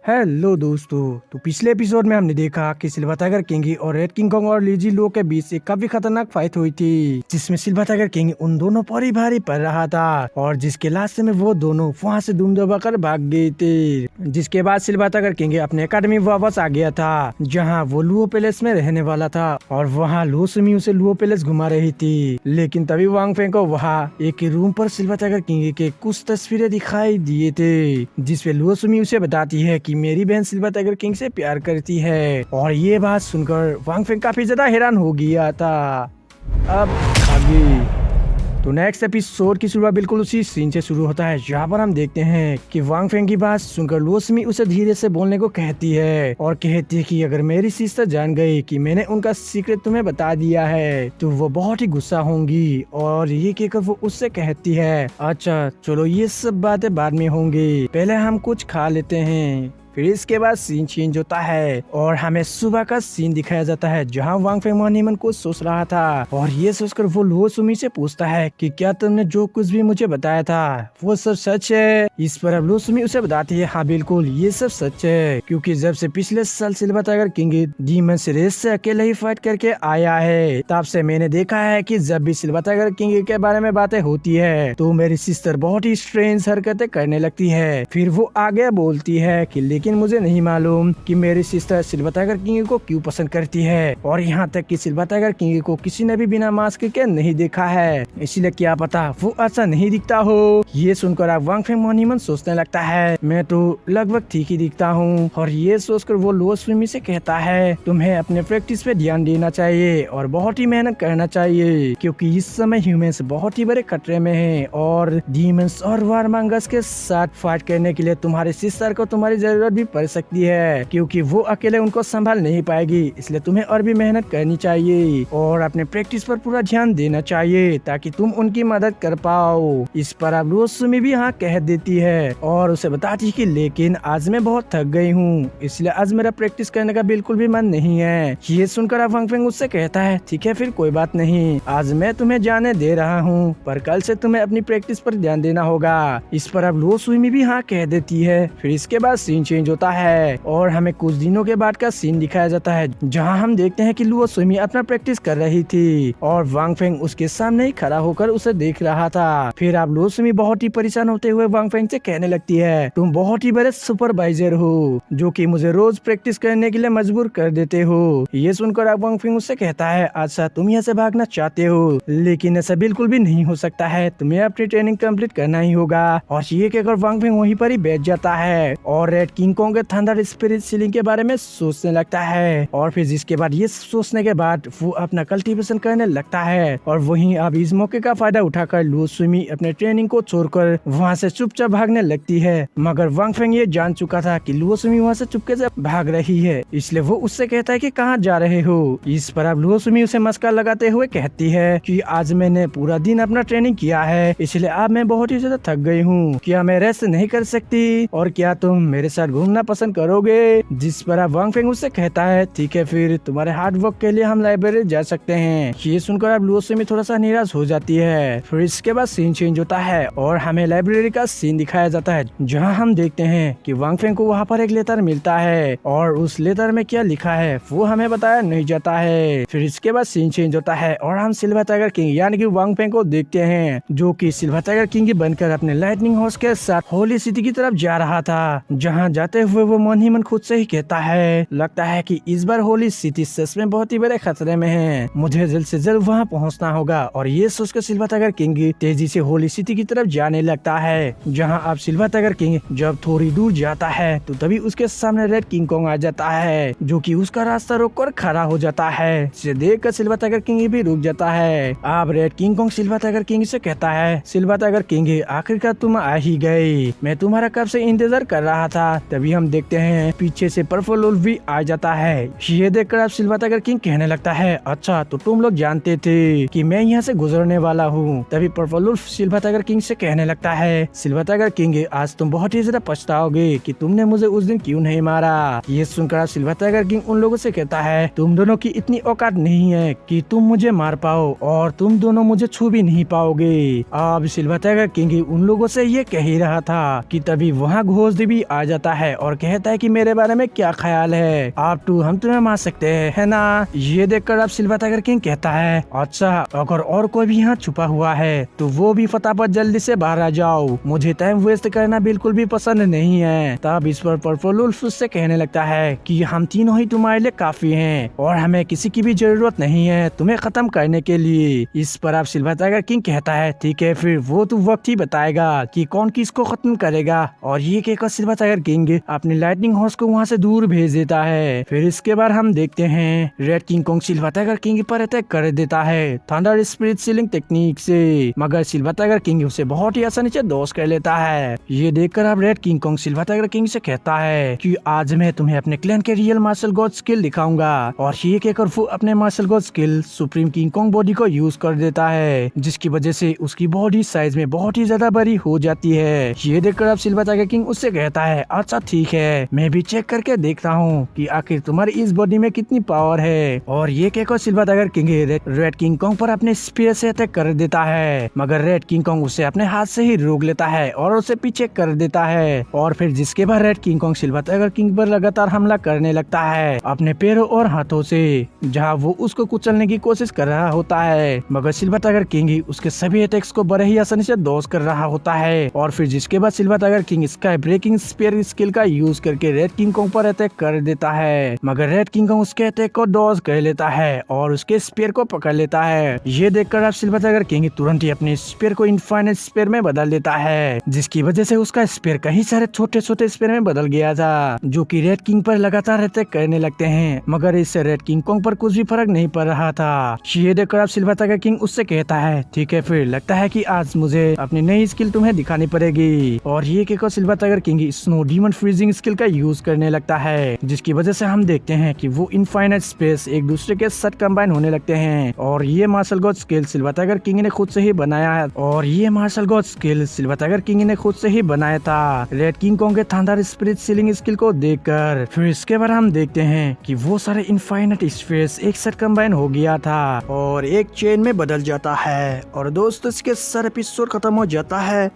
Hello दोस्तों। तो पिछले एपिसोड में हमने देखा कि सिल्वर टाइगर किंग और रेड किंग कॉन्ग और लीजी लो के बीच एक काफी खतरनाक फाइट हुई थी, जिसमें सिल्वर टाइगर किंग उन दोनों पर ही भारी पड़ रहा था और जिसके लास्ट में वो दोनों वहां से दुम दबाकर भाग गए थे। जिसके बाद सिल्वर टाइगर किंग अपने अकेडमी वापस आ गया था, जहाँ वो लुओ पैलेस में रहने वाला था और वहाँ लो सुमी उसे लुओ पैलेस घुमा रही थी। लेकिन तभी वांग फेंग को वहाँ एक रूम पर सिल्वर टाइगर किंग के कुछ तस्वीरें दिखाई दिए थे, जिसपे लुओ सुमी उसे बताती है कि मेरी बहन सिल्वर टाइगर किंग से प्यार करती है। और ये बात सुनकर वांग फेंग काफी ज्यादा हैरान हो गया था। अब आगे तो नेक्स्ट एपिसोड की शुरुआत बिल्कुल उसी सीन से शुरू होता है, जहाँ पर हम देखते हैं कि वांग फेंग की बात सुनकर लुओ सुमी उसे धीरे से बोलने को कहती है और कहती है कि अगर मेरी सिस्टर जान गई कि मैंने उनका सीक्रेट तुम्हें बता दिया है तो वो बहुत ही गुस्सा होंगी। और ये कहकर वो उससे कहती है, अच्छा चलो ये सब बातें बाद में होंगी, पहले हम कुछ खा लेते हैं। फिर इसके बाद सीन चेंज होता है और हमें सुबह का सीन दिखाया जाता है, जहां वांग फेंग मन को सोच रहा था और ये सोचकर वो लुओ सुमी से पूछता है कि क्या तुमने जो कुछ भी मुझे बताया था वो सब सच है। इस पर अब लुओ सुमी उसे बताती है, हाँ बिल्कुल ये सब सच है, क्योंकि जब से पिछले साल silver tiger king demon race से अकेले ही फाइट करके आया है, तब से मैंने देखा है कि जब भी सिल्वर टाइगर किंग के बारे में बातें होती है तो मेरी सिस्टर बहुत ही स्ट्रेंज हरकतें करने लगती है। फिर वो आगे बोलती है कि लेकिन मुझे नहीं मालूम कि मेरी सिस्टर सिल्वर टाइगर किंग को क्यों पसंद करती है, और यहाँ तक कि सिल्वर टाइगर किंग को किसी ने भी बिना मास्क के नहीं देखा है, इसलिए क्या पता वो ऐसा नहीं दिखता हो। ये सुनकर आप वांग फेंग मन सोचने लगता है, मैं तो लगभग ठीक ही दिखता हूँ। और ये सोचकर वो लुओ सुमी से कहता है, तुम्हें अपने प्रैक्टिस पे ध्यान देना चाहिए और बहुत ही मेहनत करना चाहिए, क्योंकि इस समय ह्यूमंस बहुत ही बड़े खतरे में हैं और डीमंस और वारमंगस के साथ फाइट करने के लिए तुम्हारे सिस्टर को तुम्हारी जरूरत भी पड़ सकती है, क्योंकि वो अकेले उनको संभाल नहीं पाएगी। इसलिए तुम्हें और भी मेहनत करनी चाहिए और अपने प्रैक्टिस पर पूरा ध्यान देना चाहिए ताकि तुम उनकी मदद कर पाओ। इस पर अब लुओ सुमी भी हाँ कह देती है और उसे बताती है कि लेकिन आज मैं बहुत थक गई हूँ, इसलिए आज मेरा प्रैक्टिस करने का बिल्कुल भी मन नहीं है। ये सुनकर अब वांग फेंग उससे कहता है, ठीक है फिर कोई बात नहीं, आज मैं तुम्हें जाने दे रहा हूँ, पर कल से तुम्हें अपनी प्रैक्टिस पर ध्यान देना होगा। इस पर अब लुओ सुमी भी हाँ कह देती है। फिर इसके बाद सीन चेंज होता है और हमें कुछ दिनों के बाद का सीन दिखाया जाता है, जहां हम देखते हैं कि लुओ सुमी अपना प्रैक्टिस कर रही थी और वांग फेंग उसके सामने ही खड़ा होकर उसे देख रहा था। फिर अब लुओ सुमी बहुत ही परेशान होते हुए वांग फेंग से कहने लगती है, तुम बहुत ही बड़े सुपरवाइजर हो जो कि मुझे रोज प्रैक्टिस करने के लिए मजबूर कर देते हो। ये सुनकर अब वांग फेंग उससे कहता है, अच्छा तुम यहाँ से भागना चाहते हो, लेकिन ऐसा बिल्कुल भी नहीं हो सकता है, तुम्हें अपनी ट्रेनिंग कंप्लीट करना ही होगा। और ये कहकर वांग फेंग वहीं पर ही बैठ जाता है और red king Kong thunder spirit ceiling के बारे में सोचने लगता है। और फिर जिसके बाद ये सोचने के बाद वो अपना कल्टीवेशन करने लगता है और वहीं अब इस मौके का फायदा उठाकर लुओ सुमी अपने ट्रेनिंग को छोड़कर वहाँ से चुपचाप भागने लगती है। मगर वांग फेंग ये जान चुका था कि लुओ सुमी वहाँ से चुपके से भाग रही है, इसलिए वो उससे कहता है कि कहाँ जा रहे हो। इस पर अब लुओ सुमी उसे मस्का लगाते हुए कहती है कि आज मैंने पूरा दिन अपना ट्रेनिंग किया है, इसलिए अब मैं बहुत ही ज्यादा थक गई हूँ, क्या मैं रेस्ट नहीं कर सकती और क्या तुम मेरे साथ घूमना पसंद करोगे। जिस पर अब वांग फेंग उससे कहता है, ठीक है फिर तुम्हारे हार्ड वर्क के लिए हम लाइब्रेरी जा सकते हैं। ये सुनकर अब लुओ सुमी थोड़ा सा निराश हो जाती है। फिर इसके बाद सीन चेंज होता है और हमें लाइब्रेरी का सीन दिखाया जाता है, जहां हम देखते हैं कि वांग फेंग को वहां पर एक लेटर मिलता है और उस लेटर में क्या लिखा है वो हमें बताया नहीं जाता है। फिर इसके बाद सीन चेंज होता है और हम सिल्वर टाइगर किंग यानी कि वांग फेंग को देखते हैं, जो कि सिल्वर टाइगर किंग बनकर अपने लाइटनिंग हॉर्स के साथ होली सिटी की तरफ जा रहा था। जहाँ जाते हुए वो मन ही मन खुद से ही कहता है, लगता है कि इस बार होली सिटी सच में बहुत ही बड़े खतरे में है, मुझे जल्द से जल्द वहाँ पहुँचना होगा। और ये सोचकर सिल्वर टाइगर किंग तेजी से होली सिटी की तरफ जाने लगता है। जहाँ अब सिल्वर टाइगर किंग जब थोड़ी दूर जाता है तो तभी उसके सामने रेड किंग कॉन्ग आ जाता है, जो कि उसका रास्ता रोककर खड़ा हो जाता है। इसे देखकर सिल्वर टाइगर किंग भी रुक जाता है। अब red king Kong silver tiger king से कहता है, सिल्वर टाइगर किंग आखिरकार तुम आ ही गए, मैं तुम्हारा कब से इंतजार कर रहा था। तभी हम देखते हैं पीछे से पर्पल वुल्फ भी आ जाता है। ये देखकर अब सिल्वर टाइगर किंग कहने लगता है, अच्छा तो तुम लोग जानते थे कि मैं यहाँ से गुजरने वाला हूँ। तभी purple wolf silver tiger king से कहने लगता है, सिल्वर टाइगर किंग आज तुम बहुत ही ज्यादा पछताओगे कि तुमने मुझे उस दिन क्यों नहीं मारा। ये सुनकर सिल्वर टाइगर किंग उन लोगों से कहता है, तुम दोनों की इतनी औकात नहीं है कि तुम मुझे मार पाओ और तुम दोनों मुझे छू भी नहीं पाओगे। अब सिल्वर टाइगर किंग उन लोगों से ये कह ही रहा था कि तभी वहाँ घोष भी आ जाता है है और कहता है कि मेरे बारे में क्या ख्याल है, आप हम तुम्हें मार सकते हैं, है ना। ये देखकर अब सिल्वर टाइगर किंग कहता है अच्छा, अगर और कोई भी यहाँ छुपा हुआ है तो वो भी फटाफट जल्दी से बाहर आ जाओ, मुझे टाइम वेस्ट करना बिल्कुल भी पसंद नहीं है। तब इस पर पर्पल वुल्फ उससे कहने लगता है कि हम तीनों ही तुम्हारे लिए काफी हैं और हमें किसी की भी जरूरत नहीं है तुम्हें खत्म करने के लिए। इस पर अब सिल्वर टाइगर किंग कहता है ठीक है, फिर वो तो वक्त ही बताएगा कि कौन किसको खत्म करेगा। और ये कहकर सिल्वर टाइगर किंग अपनी लाइटनिंग हॉर्स को वहाँ से दूर भेज देता है। फिर इसके बाद हम देखते हैं red king Kong silver tiger king पर अटैक कर देता है थंडर स्पिरिट सीलिंग टेक्निक से, मगर सिल्वर टाइगर किंग उसे बहुत ही आसानी से दोष कर लेता है। ये देखकर अब red king Kong silver tiger king से कहता है कि आज मैं तुम्हें अपने क्लैन के रियल मार्शल गॉड स्किल दिखाऊंगा। और ये कहकर वो अपने martial god skill supreme king Kong body को यूज कर देता है, जिसकी वजह से उसकी बॉडी साइज में बहुत ही ज्यादा बड़ी हो जाती है। ये देखकर अब सिल्वर टाइगर किंग उससे कहता है अच्छा ठीक है, मैं भी चेक करके देखता हूँ कि आखिर तुम्हारी इस बॉडी में कितनी पावर है। और ये कहकर silver tiger king red king Kong पर अपने स्पीयर से अटैक कर देता है, मगर रेड किंग कॉन्ग उसे अपने हाथ से ही रोक लेता है और उसे पीछे कर देता है। और फिर जिसके बाद red king Kong silver tiger king पर लगातार हमला करने लगता है अपने पैरों और हाथों से, जहाँ वो उसको कुचलने की कोशिश कर रहा होता है, मगर सिल्वर टाइगर किंग ही उसके सभी अटैक्स को बड़े ही आसानी से डॉज कर रहा होता है। और फिर जिसके बाद silver tiger king sky breaking spear skill का यूज करके रेड किंग कॉन्ग पर अटैक कर देता है, मगर रेड किंग कॉन्ग उसके अटैक को डॉज कर लेता है और उसके स्पीयर को पकड़ लेता है। ये देखकर अब सिल्वर टाइगर किंग तुरंत ही अपने स्पीयर को इनफाइनाइट स्पीयर में बदल देता है, जिसकी वजह से उसका स्पीयर कई सारे छोटे छोटे स्पीयर में बदल गया था, जो कि रेड किंग पर लगातार अटैक करने लगते हैं, मगर इससे रेड किंग कॉन्ग पर कुछ भी फर्क नहीं पड़ रहा था। ये देखकर अब सिल्वर टाइगर किंग उससे कहता है ठीक है, फिर लगता है कि आज मुझे अपनी नई स्किल तुम्हें दिखानी पड़ेगी। और ये कहकर silver tiger king snow demon freezing skill का यूज करने लगता है, जिसकी वजह से हम देखते हैं कि वो इनफाइनाइट स्पेस एक दूसरे के साथ कंबाइन होने लगते हैं। और ये martial god skill silver tiger king ने खुद से ही बनाया है, और ये martial god skill silver tiger king ने खुद से ही बनाया था रेड किंग कॉन्ग के थंडर स्पिरिट सीलिंग स्किल को देखकर। फिर इसके बाद हम देखते हैं कि वो सारे इनफाइनाइट स्पेस एक साथ कंबाइन हो गया था और एक चेन में बदल जाता है। और दोस्तों इसके सारे एपिसोड खत्म हो जाता है।